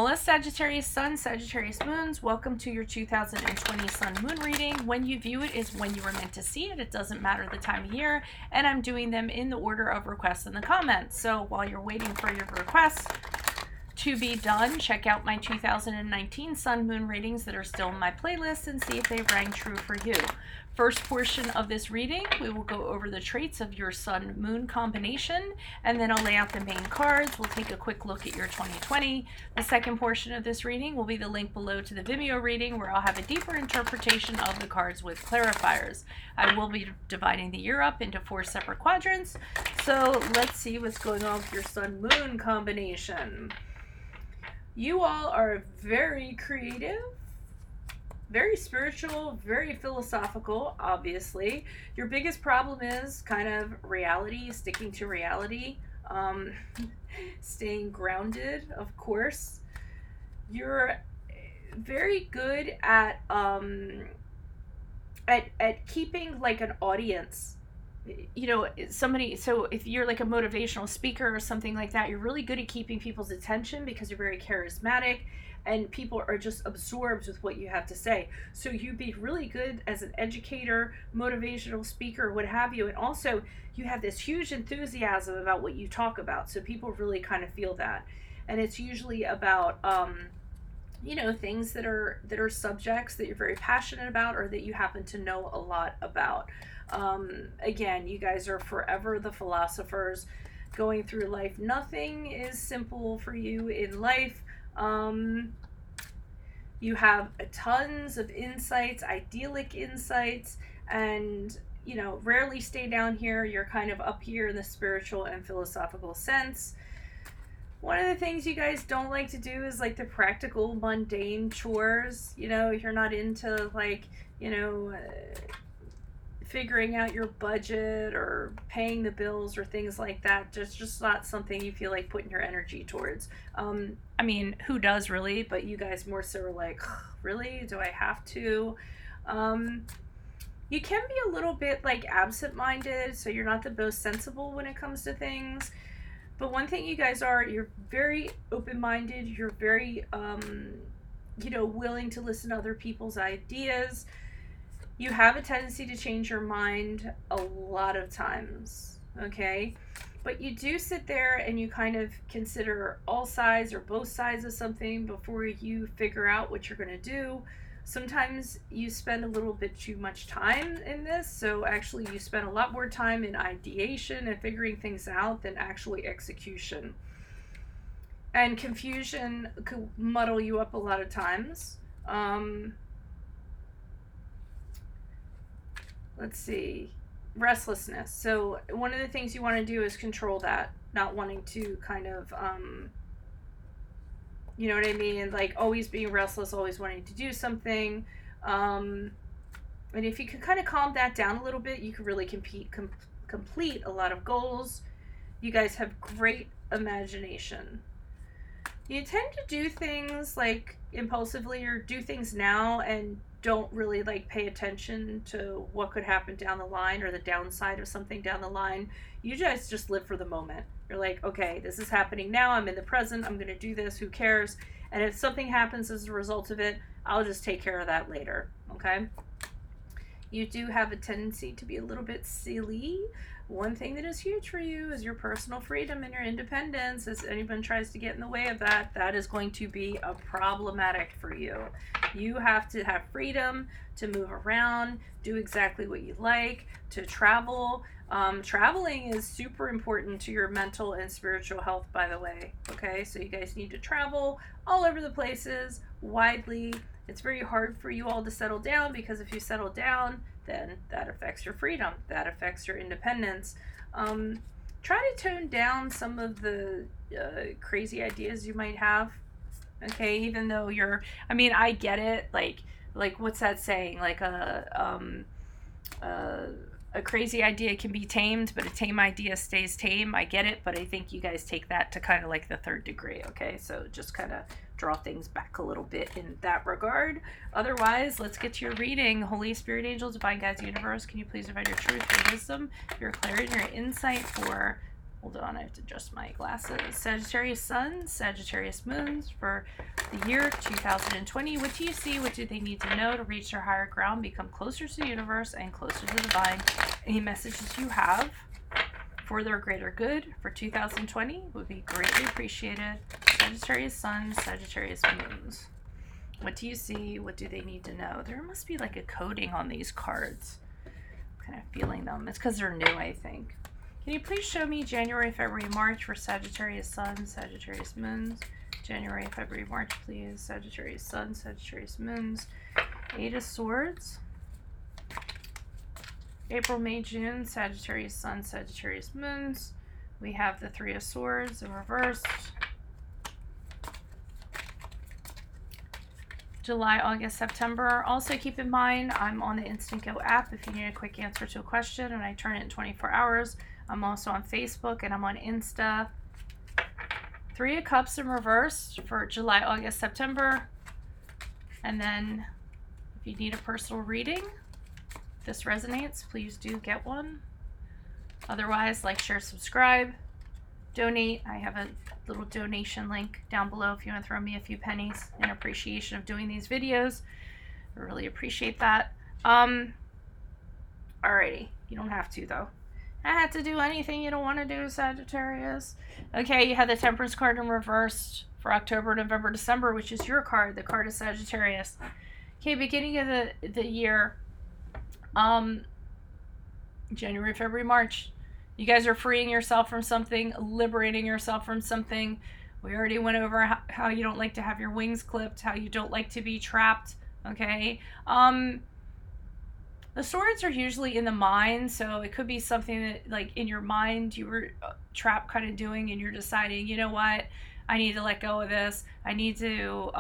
Hola Sagittarius Sun, Sagittarius Moons. Welcome to your 2020 Sun Moon reading. When you view it is when you were meant to see it. It doesn't matter the time of year, and I'm doing them in the order of requests in the comments. So while you're waiting for your requests to be done, check out my 2019 Sun Moon readings that are still in my playlist and see if they rang true for you. First portion of this reading, we will go over the traits of your Sun Moon combination, and then I'll lay out the main cards. We'll take a quick look at your 2020. The second portion of this reading will be the link below to the Vimeo reading, where I'll have a deeper interpretation of the cards with clarifiers. I will be dividing the year up into 4 separate quadrants. So let's see what's going on with your Sun Moon combination. You all are very creative, very spiritual, very philosophical, obviously. Your biggest problem is kind of reality, sticking to reality, staying grounded, of course. You're very good at keeping like an audience. You know, somebody, so if you're like a motivational speaker or something like that, you're really good at keeping people's attention because you're very charismatic and people are just absorbed with what you have to say. So you'd be really good as an educator, motivational speaker, what have you. And also you have this huge enthusiasm about what you talk about. So people really kind of feel that. And it's usually about, you know, things that are subjects that you're very passionate about or that you happen to know a lot about. Again, you guys are forever the philosophers going through life. Nothing is simple for you in life. You have tons of insights, idyllic insights, and, you know, rarely stay down here. You're kind of up here in the spiritual and philosophical sense. One of the things you guys don't like to do is like the practical, mundane chores. You know, you're not into like, you know, figuring out your budget or paying the bills or things like that. Just not something you feel like putting your energy towards. I mean, who does really? But you guys more so are like, really? Do I have to? You can be a little bit like absent-minded, so you're not the most sensible when it comes to things. But one thing you guys are, you're very open-minded. You're very, you know, willing to listen to other people's ideas. You have a tendency to change your mind a lot of times, okay? But you do sit there and you kind of consider all sides or both sides of something before you figure out what you're going to do. Sometimes you spend a little bit too much time in this, so actually you spend a lot more time in ideation and figuring things out than actually execution. And confusion could muddle you up a lot of times. Let's see, restlessness. So one of the things you want to do is control that, not wanting to kind of, you know what I mean? Like always being restless, always wanting to do something. And if you could kind of calm that down a little bit, you could really complete a lot of goals. You guys have great imagination. You tend to do things like impulsively or do things now and don't really like pay attention to what could happen down the line or the downside of something down the line. You guys just live for the moment. You're like, okay, this is happening now. I'm in the present. I'm going to do this. Who cares? And if something happens as a result of it, I'll just take care of that later. Okay? You do have a tendency to be a little bit silly. One thing that is huge for you is your personal freedom and your independence. As anyone tries to get in the way of that, that is going to be a problematic for you. You have to have freedom to move around, do exactly what you like, to travel. Traveling is super important to your mental and spiritual health, by the way. Okay, so you guys need to travel all over the places, widely. It's very hard for you all to settle down because if you settle down, then that affects your freedom. That affects your independence. Try to tone down some of the crazy ideas you might have. Okay, even though you're, I mean, I get it. Like what's that saying? Like a crazy idea can be tamed, but a tame idea stays tame. I get it, but I think you guys take that to kind of like the 3rd degree, okay? So just kind of draw things back a little bit in that regard. Otherwise, let's get to your reading. Holy Spirit, Angels, Divine Guides, Universe, can you please provide your truth, your wisdom, your clarity, your insight for Hold on, I have to adjust my glasses. Sagittarius Sun, Sagittarius Moons for the year 2020. What do you see? What do they need to know to reach their higher ground, become closer to the universe and closer to the divine? Any messages you have for their greater good for 2020 would be greatly appreciated. Sagittarius Sun, Sagittarius Moons. What do you see? What do they need to know? There must be like a coding on these cards. I'm kind of feeling them. It's because they're new, I think. Can you please show me January, February, March for Sagittarius Sun, Sagittarius Moons? January, February, March, please. Sagittarius Sun, Sagittarius Moons. 8 of Swords. April, May, June, Sagittarius Sun, Sagittarius Moons. We have the 3 of Swords in reverse. July, August, September. Also keep in mind, I'm on the Instant Go app if you need a quick answer to a question, and I turn it in 24 hours. I'm also on Facebook and I'm on Insta. 3 of Cups in reverse for July, August, September. And then if you need a personal reading, if this resonates, please do get one. Otherwise, like, share, subscribe, donate. I have a little donation link down below if you want to throw me a few pennies in appreciation of doing these videos. I really appreciate that. Alrighty, you don't have to though. I had to do anything you don't want to do, Sagittarius. Okay, you had the Temperance card in reversed for October, November, December, which is your card, the card of Sagittarius. Okay, beginning of the year, January, February, March. You guys are freeing yourself from something, liberating yourself from something. We already went over how you don't like to have your wings clipped, how you don't like to be trapped, okay? The swords are usually in the mind, so it could be something that, like, in your mind you were trapped kind of doing, and you're deciding, you know what, I need to let go of this. I need to,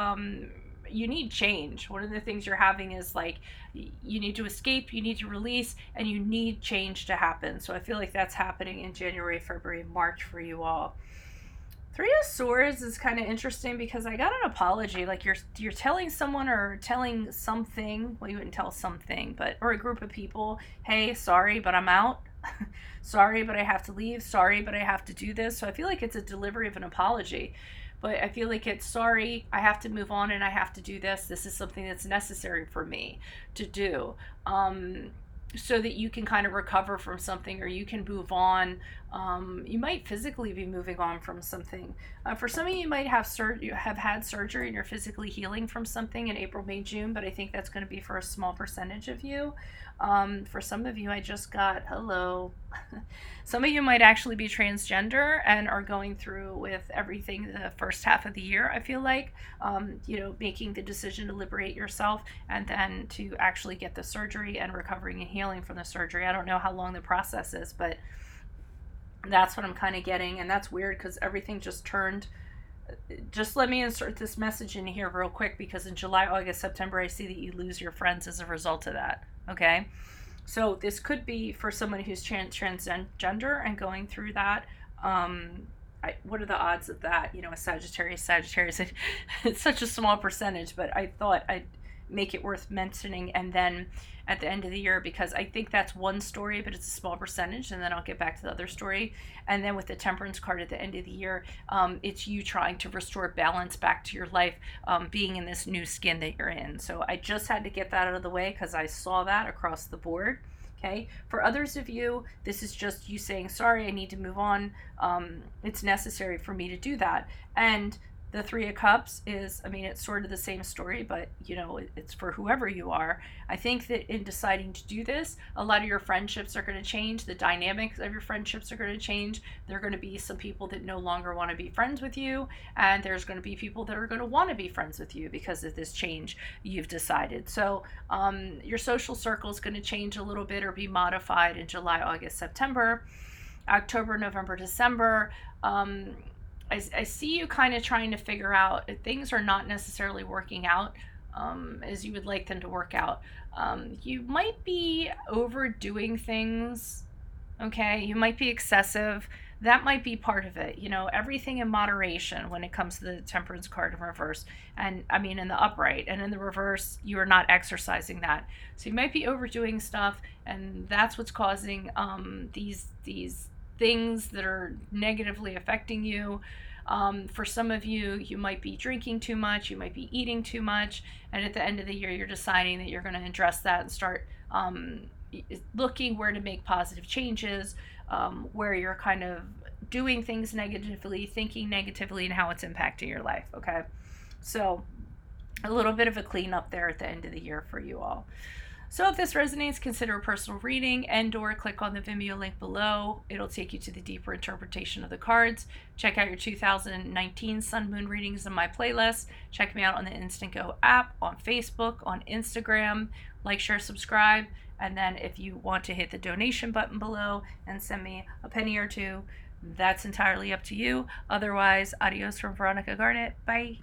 you need change. One of the things you're having is, like, you need to escape, you need to release, and you need change to happen. So I feel like that's happening in January, February, March for you all. 3 of Swords is kind of interesting because I got an apology. Like, you're telling someone or telling something. Well, you wouldn't tell something, but, or a group of people, hey, sorry, but I'm out. Sorry, but I have to leave. Sorry, but I have to do this. So I feel like it's a delivery of an apology. But I feel like it's, sorry, I have to move on and I have to do this. This is something that's necessary for me to do. So that you can kind of recover from something, or you can move on. You might physically be moving on from something. For some of you, might have had surgery and you're physically healing from something in April, May, June, but I think that's going to be for a small percentage of you. For some of you, I just got, hello. Some of you might actually be transgender and are going through with everything the first half of the year, I feel like, making the decision to liberate yourself and then to actually get the surgery and recovering and healing from the surgery. I don't know how long the process is, but that's what I'm kind of getting. And that's weird because everything just turned. Just let me insert this message in here real quick, because in July, August, September, I see that you lose your friends as a result of that. Okay, so this could be for someone who's transgender and going through that. What are the odds of that? A Sagittarius, it's such a small percentage, but I thought I'd make it worth mentioning. And then at the end of the year, because I think that's one story, but it's a small percentage, and then I'll get back to the other story. And then with the Temperance card at the end of the year, it's you trying to restore balance back to your life, being in this new skin that you're in. So I just had to get that out of the way because I saw that across the board. Okay, for others of you, this is just you saying, sorry, I need to move on. It's necessary for me to do that. And the 3 of Cups is, it's sort of the same story, but, it's for whoever you are. I think that in deciding to do this, a lot of your friendships are going to change. The dynamics of your friendships are going to change. There are going to be some people that no longer want to be friends with you, and there's going to be people that are going to want to be friends with you because of this change you've decided. So your social circle is going to change a little bit or be modified in July, August, September, October, November, December. I see you kind of trying to figure out if things are not necessarily working out as you would like them to work out. You might be overdoing things, okay? You might be excessive. That might be part of it. Everything in moderation when it comes to the Temperance card in reverse. And in the upright and in the reverse, you are not exercising that. So you might be overdoing stuff, and that's what's causing these things that are negatively affecting you. For some of you, you might be drinking too much, you might be eating too much, and at the end of the year, you're deciding that you're going to address that and start looking where to make positive changes, where you're kind of doing things negatively, thinking negatively, and how it's impacting your life, okay? So a little bit of a cleanup there at the end of the year for you all. So if this resonates, consider a personal reading and/or click on the Vimeo link below. It'll take you to the deeper interpretation of the cards. Check out your 2019 Sun Moon readings in my playlist. Check me out on the Instant Go app, on Facebook, on Instagram. Like, share, subscribe. And then if you want to hit the donation button below and send me a penny or two, that's entirely up to you. Otherwise, adios from Veronica Garnett. Bye.